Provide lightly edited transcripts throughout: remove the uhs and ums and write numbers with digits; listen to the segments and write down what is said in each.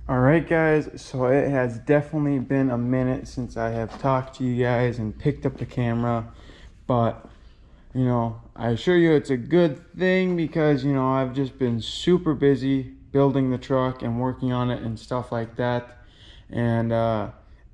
All right, guys, so it has definitely been a minute since I have talked to you guys and picked up the camera, but I assure you it's a good thing because I've just been super busy building the truck and working on it and stuff like that. And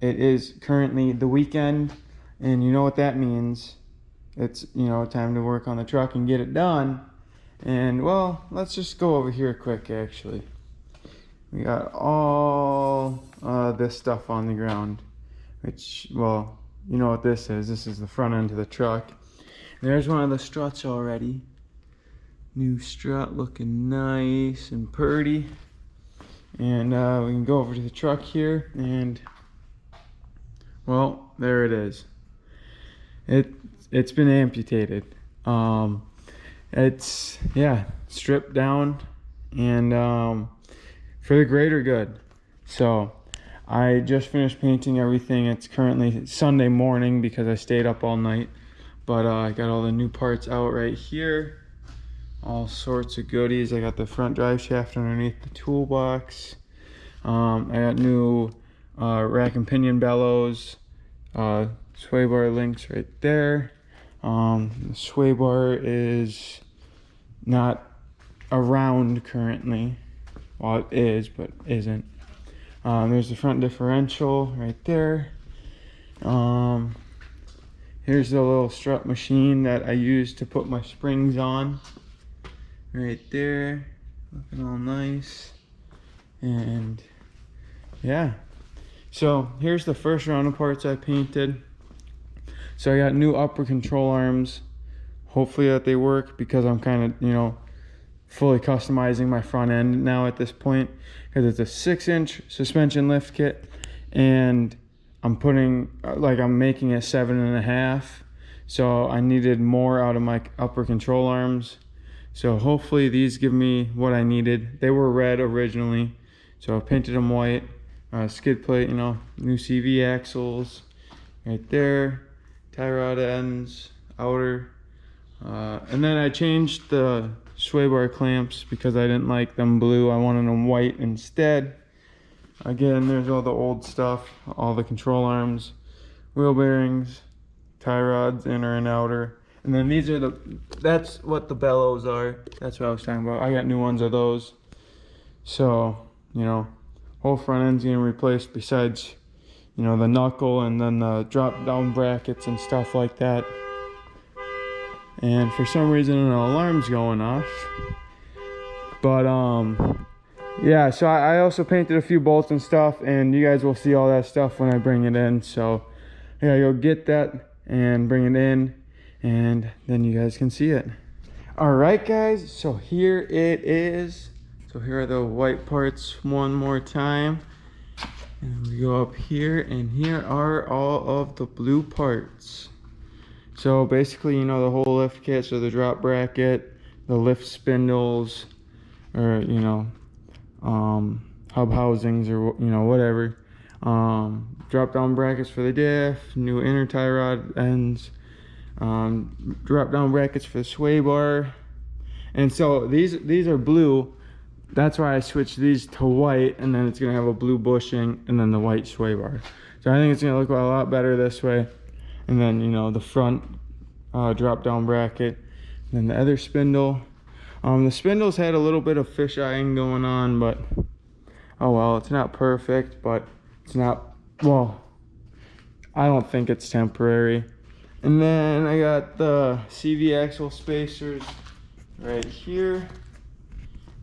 it is currently the weekend, and you know what that means. It's time to work on the truck and get it done. And well, let's just go over here quick actually. We got all this stuff on the ground, which, well, you know what this is. This is the front end of the truck. There's one of the struts already. New strut looking nice and pretty. And we can go over to the truck here and, well, there it is. It's been amputated. It's, yeah, stripped down and for the greater good. So I just finished painting everything. It's currently Sunday morning because I stayed up all night, but I got all the new parts out right here, all sorts of goodies. I got the front drive shaft underneath the toolbox. I got new rack and pinion bellows, sway bar links right there. The sway bar is not around currently. Well, it is, but isn't. There's the front differential right there. Here's the little strut machine that I use to put my springs on. Right there, looking all nice. And yeah, so here's the first round of parts I painted. So I got new upper control arms. Hopefully that they work because I'm kind of, fully customizing my front end now at this point because it's a 6-inch suspension lift kit and I'm making a 7.5, so I needed more out of my upper control arms. So hopefully these give me what I needed. They were red originally, so I painted them white. Skid plate, new CV axles right there, tie rod ends, outer, and then I changed the sway bar clamps because I didn't like them blue. I wanted them white instead. Again, there's all the old stuff, all the control arms, wheel bearings, tie rods, inner and outer. And then that's what the bellows are. That's what I was talking about. I got new ones of those. So, whole front end's getting replaced besides, the knuckle and then the drop down brackets and stuff like that. And for some reason an alarm's going off. But yeah, so I also painted a few bolts and stuff, and you guys will see all that stuff when I bring it in. So yeah, go get that and bring it in, and then you guys can see it. All right, guys, so here it is. So here are the white parts one more time. And we go up here, and here are all of the blue parts. So basically, the whole lift kit, so the drop bracket, the lift spindles, or, hub housings, or, whatever. Drop down brackets for the diff, new inner tie rod ends, drop down brackets for the sway bar. And so these are blue. That's why I switched these to white, and then it's gonna have a blue bushing and then the white sway bar. So I think it's gonna look a lot better this way. And then, the front drop down bracket, and then the other spindle. The spindles had a little bit of fish-eyeing going on, but oh well, it's not perfect, but it's not, well, I don't think it's temporary. And then I got the CV axle spacers right here.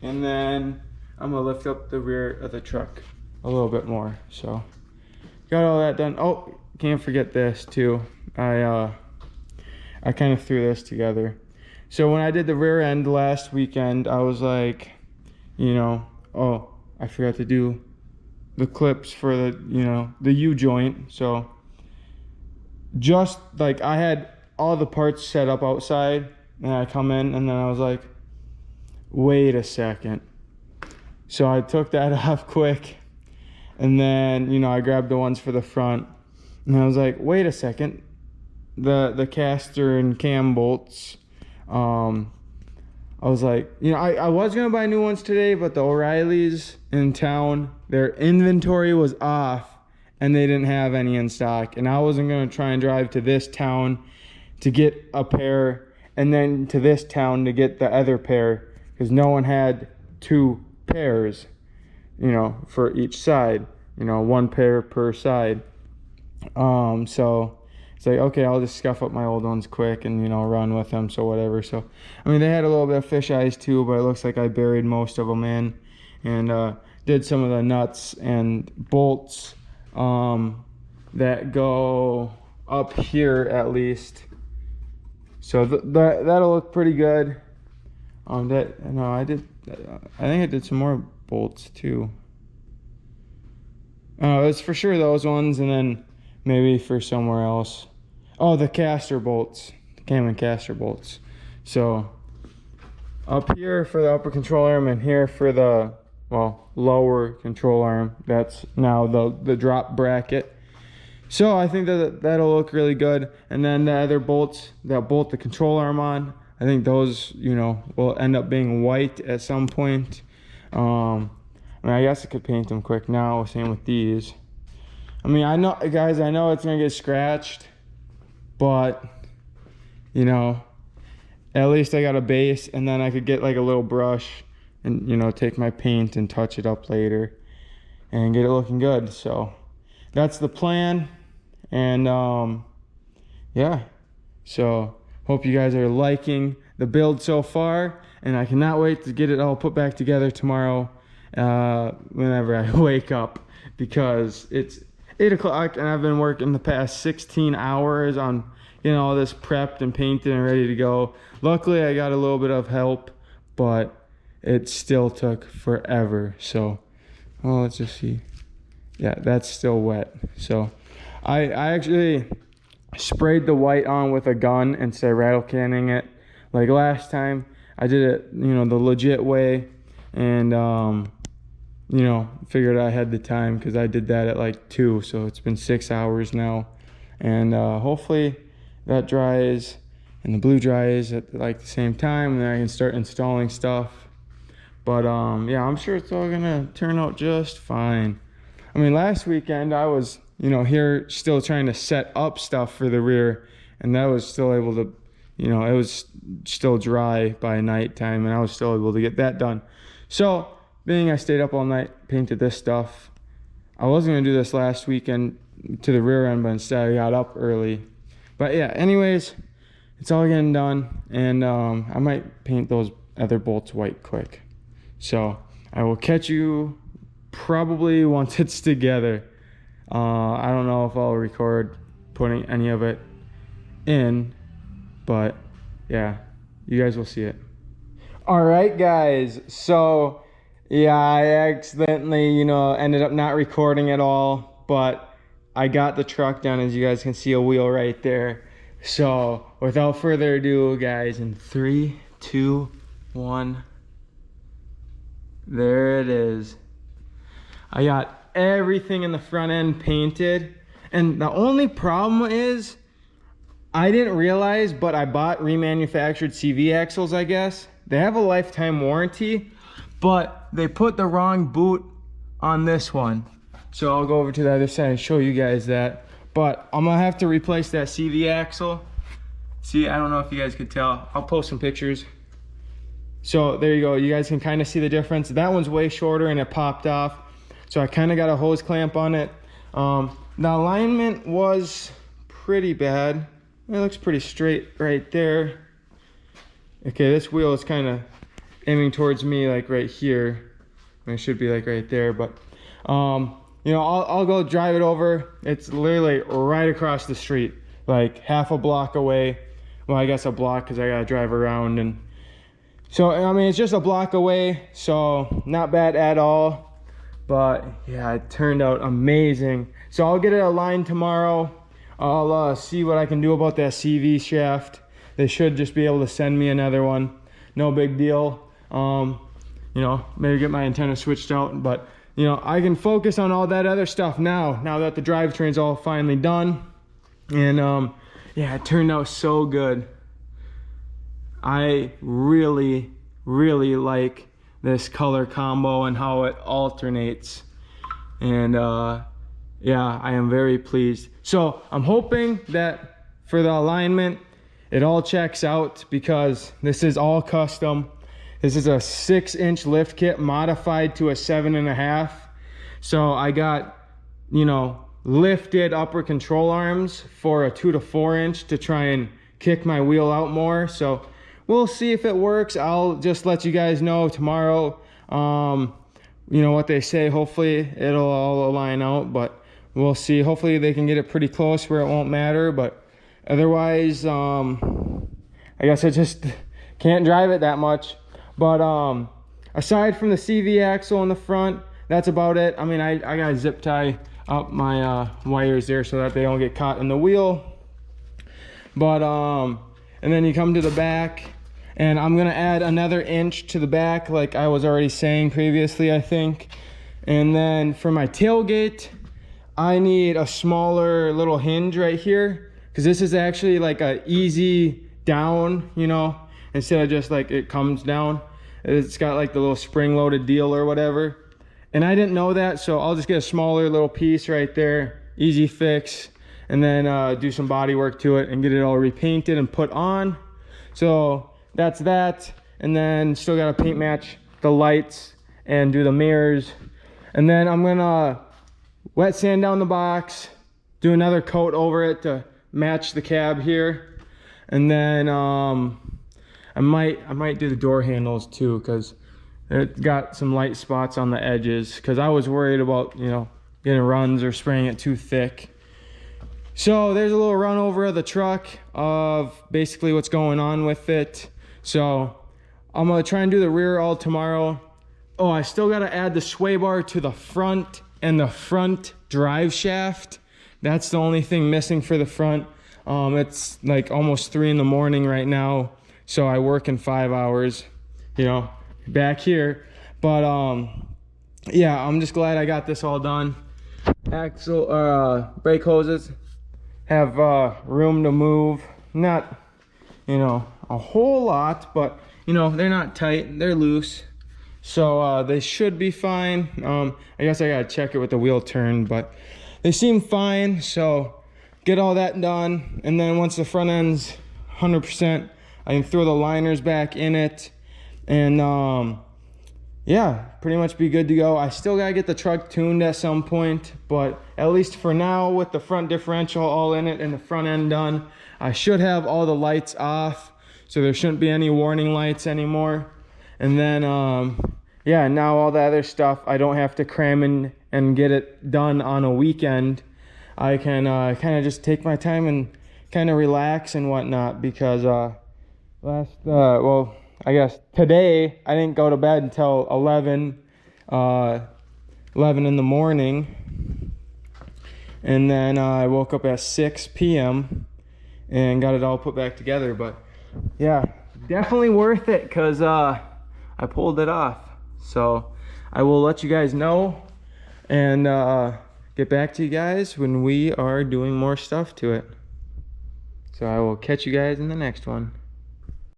And then I'm gonna lift up the rear of the truck a little bit more. So got all that done. Oh, can't forget this too. I kind of threw this together. So when I did the rear end last weekend, I was like, oh, I forgot to do the clips for the, the U-joint. So just like I had all the parts set up outside, and I come in and then I was like, wait a second. So I took that off quick, and then, I grabbed the ones for the front, and I was like, wait a second. The caster and cam bolts I was like, you know, I was gonna buy new ones today, but the O'Reilly's in town, their inventory was off and they didn't have any in stock. And I wasn't gonna try and drive to this town to get a pair and then to this town to get the other pair, because no one had 2 pairs, you know, for each side, you know, 1 pair per side. So it's like, okay, I'll just scuff up my old ones quick and, you know, run with them, so whatever. So I mean, they had a little bit of fish eyes too, but it looks like I buried most of them in, and did some of the nuts and bolts that go up here at least. So that'll look pretty good. I think I did some more bolts too. It's for sure those ones, and then maybe for somewhere else. Oh, the caster bolts, the Cam and caster bolts. So up here for the upper control arm, and here for the, well, lower control arm. That's now the drop bracket. So I think that'll look really good. And then the other bolts that bolt the control arm on, I think those, you know, will end up being white at some point. I mean, I guess I could paint them quick now, same with these. I mean, I know, guys, I know it's gonna get scratched, but, you know, at least I got a base, and then I could get like a little brush and, you know, take my paint and touch it up later and get it looking good. So that's the plan. And yeah, so hope you guys are liking the build so far, and I cannot wait to get it all put back together tomorrow whenever I wake up, because it's 8 o'clock and I've been working the past 16 hours on getting all this prepped and painted and ready to go. Luckily I got a little bit of help, but it still took forever. So, well, let's just see. Yeah, that's still wet. So I actually sprayed the white on with a gun instead of rattle canning it like last time. I did it, you know, the legit way, and you know, figured I had the time because I did that at like 2, so it's been 6 hours now. And hopefully that dries and the blue dries at like the same time, and then I can start installing stuff. But yeah, I'm sure it's all gonna turn out just fine. I mean, last weekend I was, you know, here still trying to set up stuff for the rear, and that was still able to, you know, it was still dry by nighttime, and I was still able to get that done. So being I stayed up all night, painted this stuff. I wasn't gonna do this last weekend to the rear end, but instead I got up early. But yeah, anyways, it's all getting done, and I might paint those other bolts white quick. So I will catch you probably once it's together. I don't know if I'll record putting any of it in, but yeah, you guys will see it. All right, guys, so yeah, I accidentally, you know, ended up not recording at all, but I got the truck done. As you guys can see, a wheel right there. So without further ado, guys, in 3, 2, 1, there it is. I got everything in the front end painted, and the only problem is I didn't realize, but I bought remanufactured CV axles, I guess. They have a lifetime warranty, but they put the wrong boot on this one. So I'll go over to the other side and show you guys that. But I'm gonna have to replace that CV axle. See, I don't know if you guys could tell. I'll post some pictures. So there you go. You guys can kind of see the difference. That one's way shorter and it popped off. So I kind of got a hose clamp on it. The alignment was pretty bad. It looks pretty straight right there. Okay, this wheel is kind of aiming towards me like right here. It should be like right there, but you know, I'll go drive it over. It's literally right across the street, like half a block away. Well, I guess a block because I gotta drive around. And so I mean, it's just a block away, so not bad at all. But yeah, it turned out amazing. So I'll get it aligned tomorrow. I'll see what I can do about that CV shaft. They should just be able to send me another one. No big deal. You know, maybe get my antenna switched out, but you know, I can focus on all that other stuff now that the drivetrain's all finally done. And yeah, it turned out so good. I really really like this color combo and how it alternates. And yeah, I am very pleased. So I'm hoping that for the alignment it all checks out, because this is all custom. This is a 6-inch lift kit modified to a 7.5. So I got, you know, lifted upper control arms for a 2 to 4 inch to try and kick my wheel out more. So we'll see if it works. I'll just let you guys know tomorrow, you know, what they say. Hopefully it'll all align out, but we'll see. Hopefully they can get it pretty close where it won't matter, but otherwise, I guess I just can't drive it that much. But aside from the CV axle in the front, that's about it. I mean, I got a zip tie up my wires there so that they don't get caught in the wheel. But and then you come to the back, and I'm gonna add another inch to the back like I was already saying previously, I think. And then for my tailgate, I need a smaller little hinge right here, because this is actually like a easy down, you know, instead of just like it comes down. It's got like the little spring loaded deal or whatever, and I didn't know that, so I'll just get a smaller little piece right there, easy fix, and then do some body work to it and get it all repainted and put on. So that's that. And then still gotta paint match the lights and do the mirrors, and then I'm gonna wet sand down the box, do another coat over it to match the cab here, and then I might do the door handles too, because it got some light spots on the edges, because I was worried about, you know, getting runs or spraying it too thick. So there's a little run over of the truck of basically what's going on with it. So I'm gonna try and do the rear all tomorrow. Oh, I still gotta add the sway bar to the front and the front drive shaft. That's the only thing missing for the front. It's like almost 3 in the morning right now, so I work in 5 hours, you know, back here. But yeah, I'm just glad I got this all done. Axle, brake hoses have room to move. Not, you know, a whole lot, but you know, they're not tight, they're loose. So they should be fine. I guess I gotta check it with the wheel turn, but they seem fine. So get all that done, and then once the front end's 100%, I can throw the liners back in it, and yeah, pretty much be good to go. I still gotta get the truck tuned at some point, but at least for now, with the front differential all in it and the front end done, I should have all the lights off, so there shouldn't be any warning lights anymore. And then yeah, now all the other stuff I don't have to cram in and get it done on a weekend. I can kind of just take my time and kind of relax and whatnot, because well, I guess today I didn't go to bed until 11 in the morning, and then I woke up at 6 p.m. and got it all put back together. But yeah, definitely worth it, because I pulled it off. So I will let you guys know and get back to you guys when we are doing more stuff to it. So I will catch you guys in the next one.